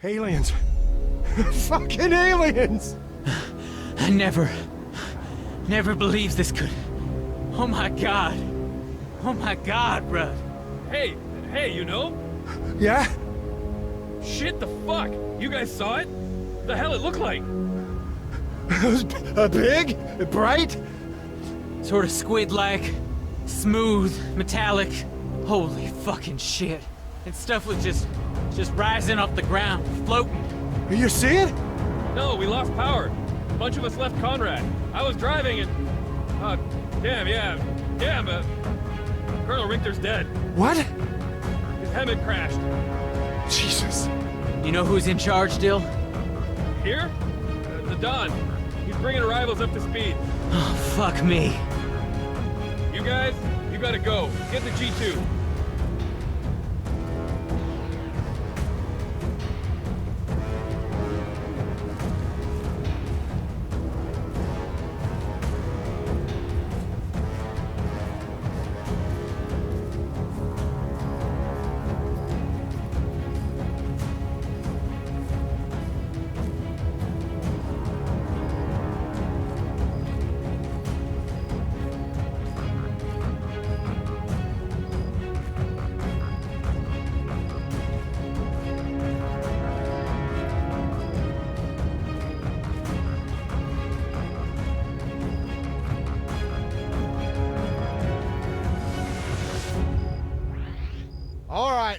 Aliens. Fucking aliens! I never believed this could... Oh my god, bruh. Hey, you know? Yeah? Shit, the fuck? You guys saw it? The hell it looked like? It was big, bright. Sort of squid-like, smooth, metallic. Holy fucking shit. And stuff was just rising off the ground, floating. You see it? No, we lost power. A bunch of us left Conrad. I was driving and... Damn, Colonel Richter's dead. What? His Hammond crashed. Jesus. You know who's in charge, Dill? Here? The Don. He's bringing arrivals up to speed. Oh, fuck me. You guys, you gotta go. Get the G2.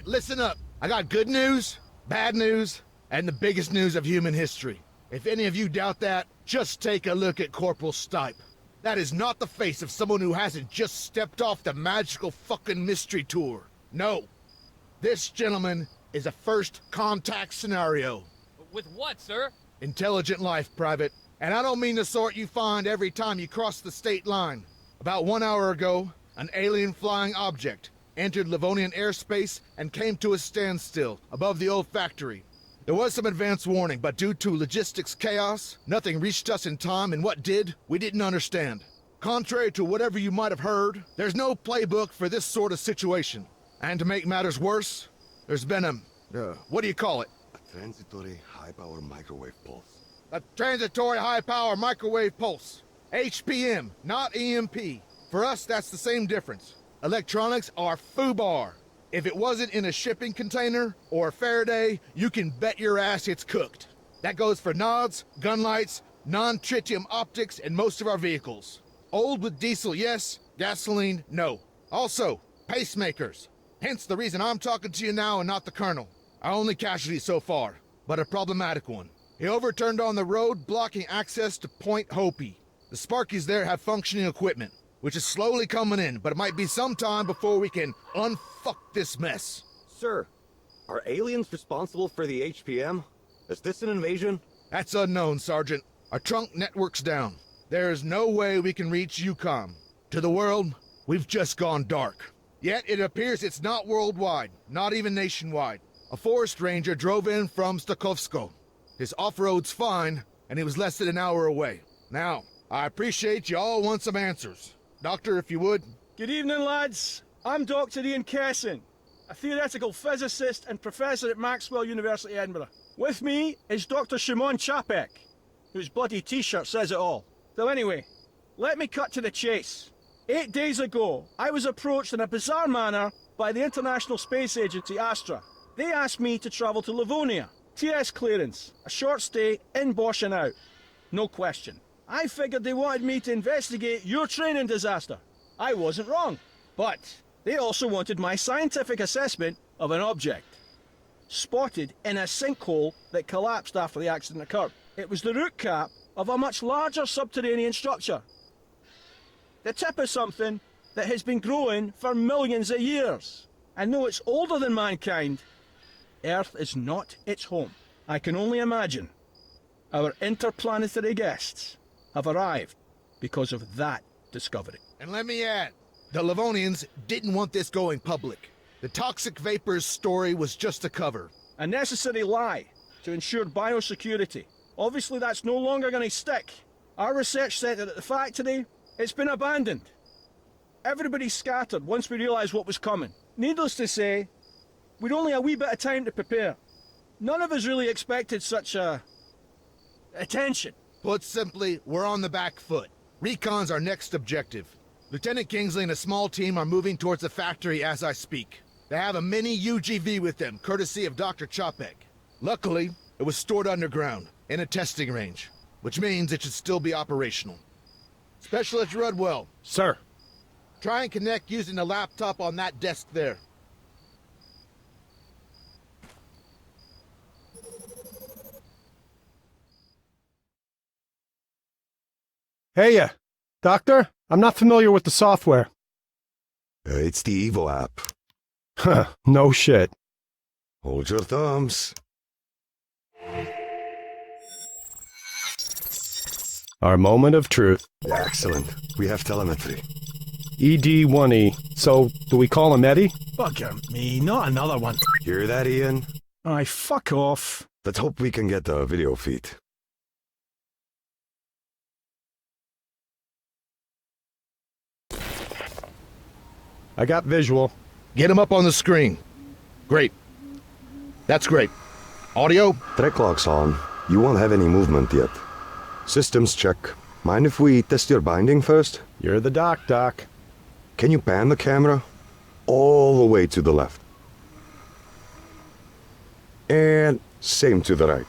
Listen up. I got good news, bad news, and the biggest news of human history. If any of you doubt that, just take a look at Corporal Stipe. That is not the face of someone who hasn't just stepped off the magical fucking mystery tour. No. This gentleman is a first contact scenario. With what, sir? Intelligent life, Private. And I don't mean the sort you find every time you cross the state line. About 1 hour ago, an alien flying object entered Livonian airspace and came to a standstill above the old factory. There was some advance warning, but due to logistics chaos, nothing reached us in time, and what did, we didn't understand. Contrary to whatever you might have heard, there's no playbook for this sort of situation. And to make matters worse, there's been what do you call it? A transitory high-power microwave pulse. A transitory high-power microwave pulse. HPM, not EMP. For us, that's the same difference. Electronics are FUBAR. If it wasn't in a shipping container or a Faraday, you can bet your ass it's cooked. That goes for nods, gun lights, non-tritium optics, and most of our vehicles. Old with diesel, yes. Gasoline, no. Also, pacemakers. Hence the reason I'm talking to you now and not the Colonel. Our only casualty so far, but a problematic one. He overturned on the road, blocking access to Point Hopi. The Sparkies there have functioning equipment, which is slowly coming in, but it might be some time before we can unfuck this mess. Sir, are aliens responsible for the HPM? Is this an invasion? That's unknown, Sergeant. Our trunk network's down. There is no way we can reach EUCOM. To the world, we've just gone dark. Yet it appears it's not worldwide, not even nationwide. A forest ranger drove in from Stokowsko. His off-road's fine, and he was less than an hour away. Now, I appreciate you all want some answers. Doctor, if you would. Good evening, lads. I'm Dr. Ian Kesson, a theoretical physicist and professor at Maxwell University, Edinburgh. With me is Dr. Shimon Chapek, whose bloody t-shirt says it all. So anyway, let me cut to the chase. 8 days ago, I was approached in a bizarre manner by the International Space Agency, Astro. They asked me to travel to Livonia. TS clearance, a short stay, in Bosch and out. No question. I figured they wanted me to investigate your training disaster. I wasn't wrong. But they also wanted my scientific assessment of an object spotted in a sinkhole that collapsed after the accident occurred. It was the root cap of a much larger subterranean structure. The tip of something that has been growing for millions of years. And though it's older than mankind, Earth is not its home. I can only imagine our interplanetary guests have arrived because of that discovery. And let me add, the Livonians didn't want this going public. The toxic vapors story was just a cover. A necessary lie to ensure biosecurity. Obviously that's no longer going to stick. Our research centre at the factory, it's been abandoned. Everybody scattered once we realised what was coming. Needless to say, we'd only a wee bit of time to prepare. None of us really expected such attention. Put simply, we're on the back foot. Recon's our next objective. Lieutenant Kingsley and a small team are moving towards the factory as I speak. They have a mini UGV with them, courtesy of Dr. Chopek. Luckily, it was stored underground, in a testing range, which means it should still be operational. Specialist Rudwell, Sir. try and connect using the laptop on that desk there. Hey, Doctor? I'm not familiar with the software. It's the Evo app. Huh, no shit. Hold your thumbs. Our moment of truth. Excellent. We have telemetry. ED1E. So, do we call him Eddie? Bugger me, not another one. Hear that, Ian? Aye, fuck off. Let's hope we can get the video feed. I got visual. Get him up on the screen. Great. That's great. Audio? Track lock's on. You won't have any movement yet. Systems check. Mind if we test your binding first? You're the doc. Can you pan the camera? All the way to the left. And same to the right.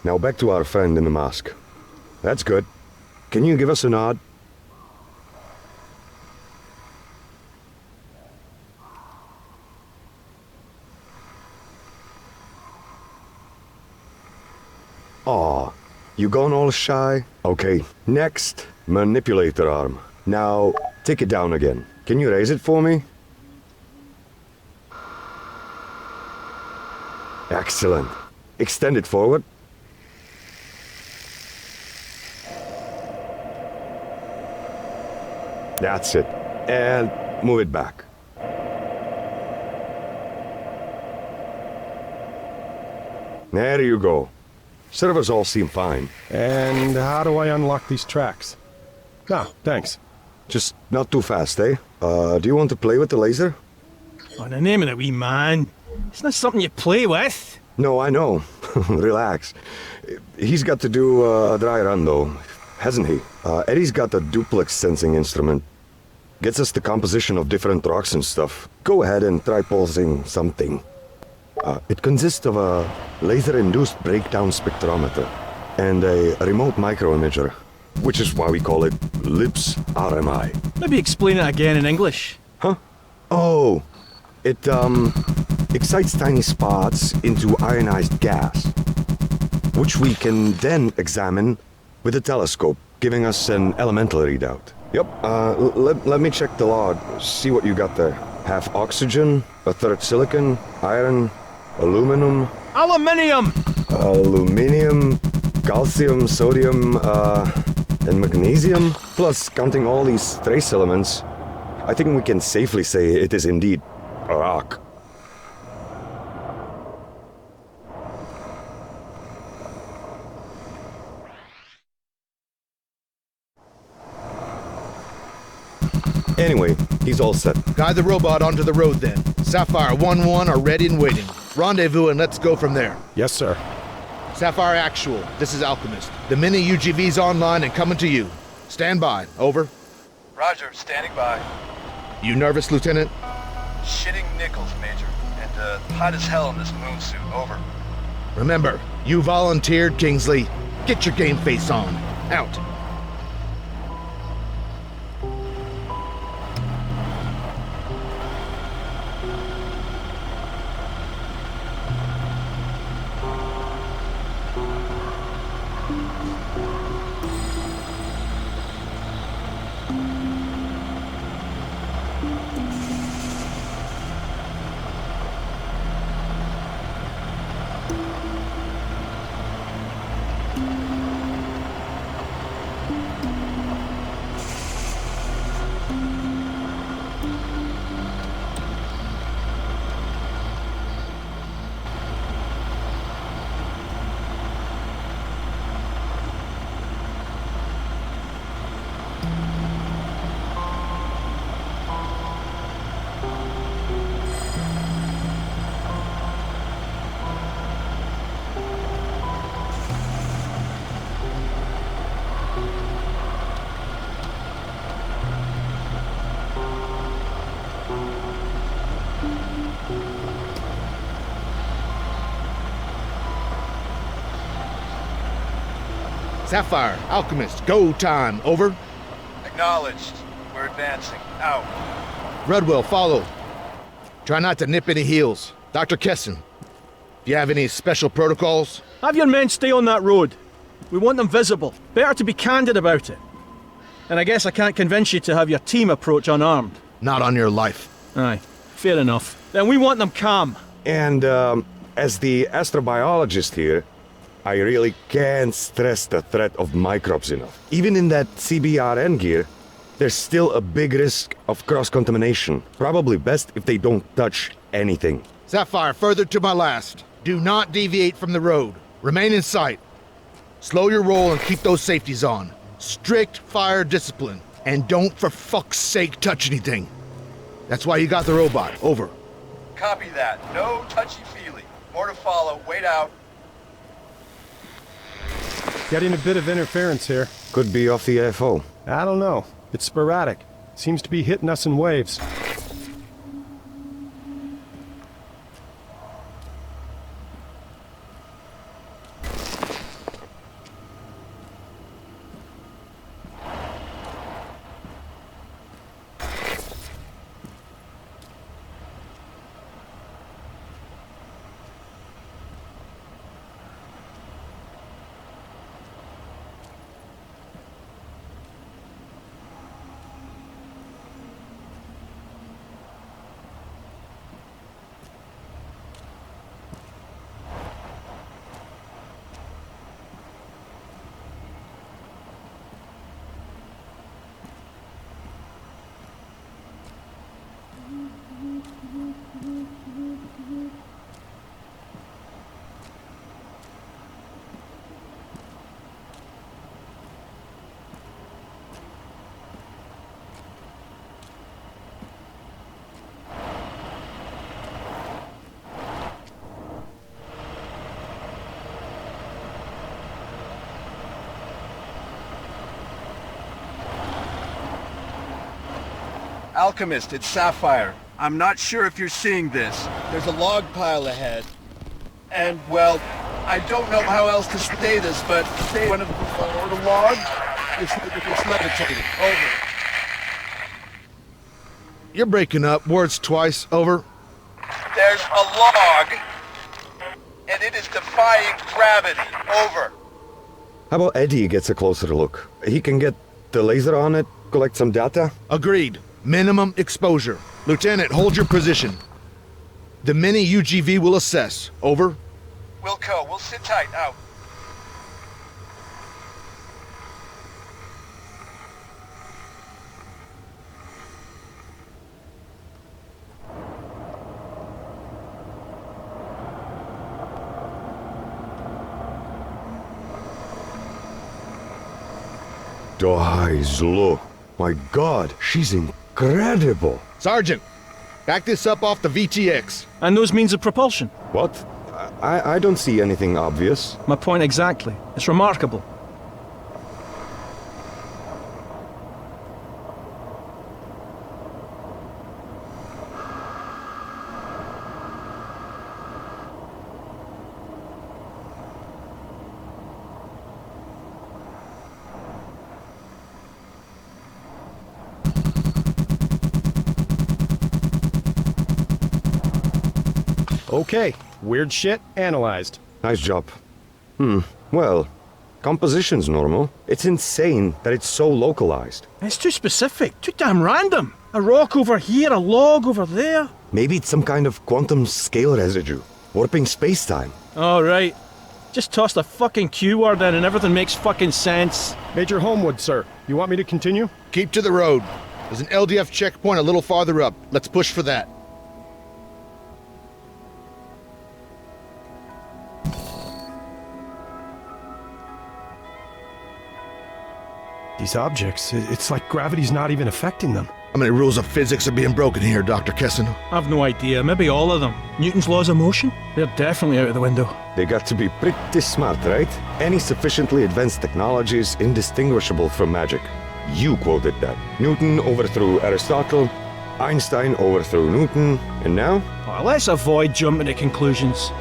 Now back to our friend in the mask. That's good. Can you give us a nod? Aw, you gone all shy? Okay, next, manipulator arm. Now, take it down again. Can you raise it for me? Excellent. Extend it forward. That's it. And move it back. There you go. Servers all seem fine. And how do I unlock these tracks? No, thanks. Just not too fast, eh? Do you want to play with the laser? Oh, the name of the wee man. It's not something you play with. No, I know. Relax. He's got to do a dry run, though, hasn't he? Eddie's got a duplex sensing instrument. Gets us the composition of different rocks and stuff. Go ahead and try pulsing something. It consists of a laser-induced breakdown spectrometer and a remote microimager, which is why we call it LIPS RMI. Maybe explain it again in English. Huh? Oh, it excites tiny spots into ionized gas, which we can then examine with a telescope, giving us an elemental readout. Yep, let me check the log, see what you got there. Half oxygen, a third silicon, iron, aluminum. Aluminium! Aluminium, calcium, sodium, and magnesium. Plus, counting all these trace elements, I think we can safely say it is indeed a rock. Anyway, he's all set. Guide the robot onto the road then. Sapphire 1-1 are ready and waiting. Rendezvous and let's go from there. Yes, sir. Sapphire Actual, this is Alchemist. The mini UGV's online and coming to you. Stand by, over. Roger, standing by. You nervous, Lieutenant? Shitting nickels, Major. And hot as hell in this moon suit, over. Remember, you volunteered, Kingsley. Get your game face on. Out. Sapphire, Alchemist, go time, over. Acknowledged. We're advancing. Out. Redwell, follow. Try not to nip any heels. Dr. Kessin, if you have any special protocols? Have your men stay on that road. We want them visible. Better to be candid about it. And I guess I can't convince you to have your team approach unarmed. Not on your life. Aye, fair enough. Then we want them calm. And, as the astrobiologist here, I really can't stress the threat of microbes enough. Even in that CBRN gear, there's still a big risk of cross-contamination. Probably best if they don't touch anything. Sapphire, further to my last. Do not deviate from the road. Remain in sight. Slow your roll and keep those safeties on. Strict fire discipline. And don't for fuck's sake touch anything. That's why you got the robot. Over. Copy that. No touchy-feely. More to follow. Wait out. Getting a bit of interference here. Could be off the AFO. I don't know. It's sporadic. Seems to be hitting us in waves. Alchemist, it's Sapphire. I'm not sure if you're seeing this. There's a log pile ahead. And, well, I don't know how else to say this, but one of the log it's levitating. Over. You're breaking up. Words twice. Over. There's a log, and it is defying gravity. Over. How about Eddie gets a closer look? He can get the laser on it, collect some data? Agreed. Minimum exposure. Lieutenant, hold your position. The mini UGV will assess. Over. Wilco, we'll sit tight. Out. Guys, look. My God, she's incredible. Sergeant, back this up off the VTX. And those means of propulsion. What? I don't see anything obvious. My point exactly. It's remarkable. Okay, weird shit analyzed. Nice job. Well, composition's normal. It's insane that it's so localized. It's too specific, too damn random. A rock over here, a log over there. Maybe it's some kind of quantum scale residue, warping space-time. All right. Just toss the fucking Q word in and everything makes fucking sense. Major Homewood, sir. You want me to continue? Keep to the road. There's an LDF checkpoint a little farther up. Let's push for that. These objects, it's like gravity's not even affecting them. How many rules of physics are being broken here, Dr. Kessin? I've no idea. Maybe all of them. Newton's laws of motion? They're definitely out of the window. They got to be pretty smart, right? Any sufficiently advanced technology is indistinguishable from magic. You quoted that. Newton overthrew Aristotle, Einstein overthrew Newton, and now? Oh, let's avoid jumping to conclusions.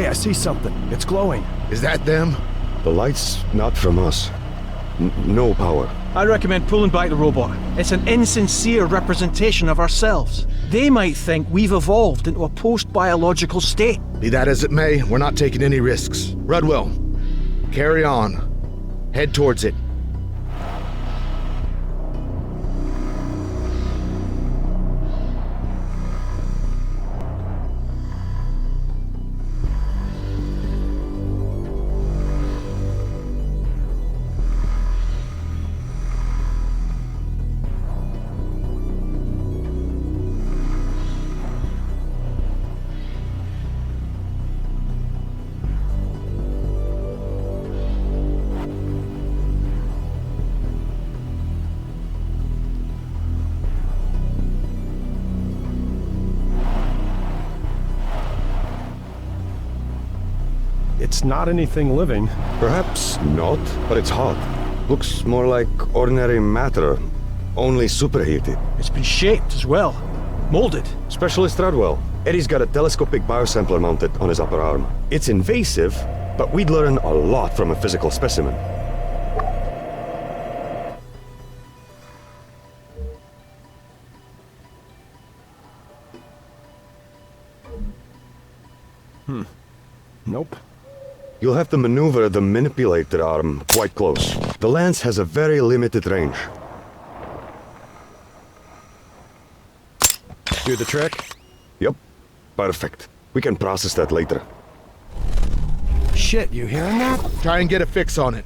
Hey, I see something. It's glowing. Is that them? The light's not from us. No power. I recommend pulling back the robot. It's an insincere representation of ourselves. They might think we've evolved into a post-biological state. Be that as it may, we're not taking any risks. Rudwell, carry on. Head towards it. It's not anything living. Perhaps not, but it's hot. Looks more like ordinary matter, only superheated. It's been shaped as well. Molded. Specialist Rudwell. Eddie's got a telescopic biosampler mounted on his upper arm. It's invasive, but we'd learn a lot from a physical specimen. Nope. You'll have to maneuver the manipulator arm quite close. The lens has a very limited range. Do the trick? Yep. Perfect. We can process that later. Shit, you hearing that? Try and get a fix on it.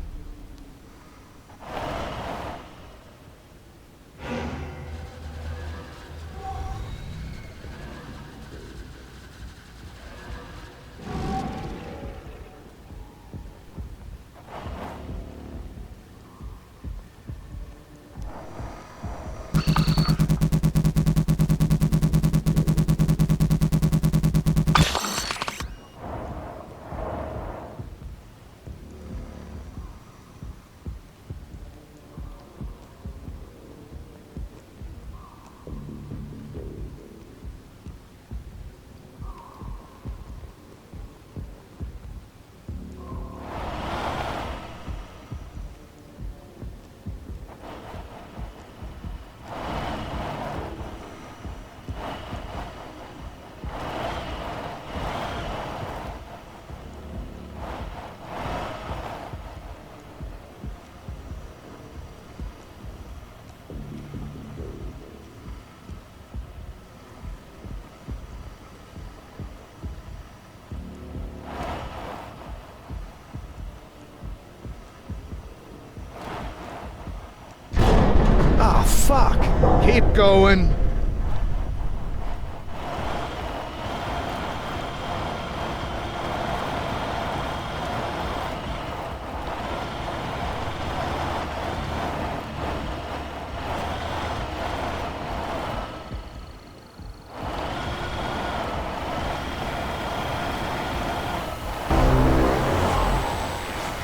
Ah, fuck! Keep going.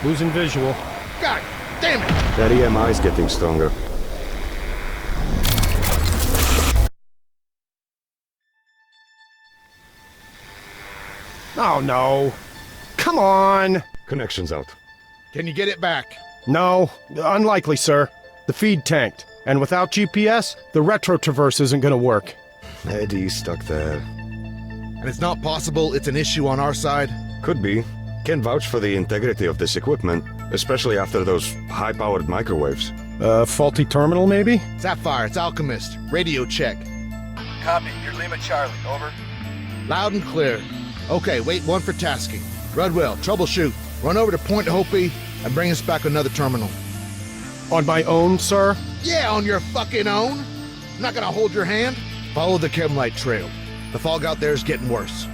Losing visual. God damn it! That EMI's getting stronger. Oh no. Come on! Connection's out. Can you get it back? No, unlikely, sir. The feed tanked. And without GPS, the retro traverse isn't gonna work. Eddie's stuck there. And it's not possible it's an issue on our side? Could be. Can't vouch for the integrity of this equipment, especially after those high-powered microwaves. Faulty terminal, maybe? Sapphire, it's Alchemist. Radio check. Copy. You're Lima Charlie. Over. Loud and clear. Okay, wait one for tasking. Rudwell, troubleshoot. Run over to Point Hopi and bring us back another terminal. On my own, sir? Yeah, on your fucking own. I'm not gonna hold your hand. Follow the chem light trail. The fog out there is getting worse.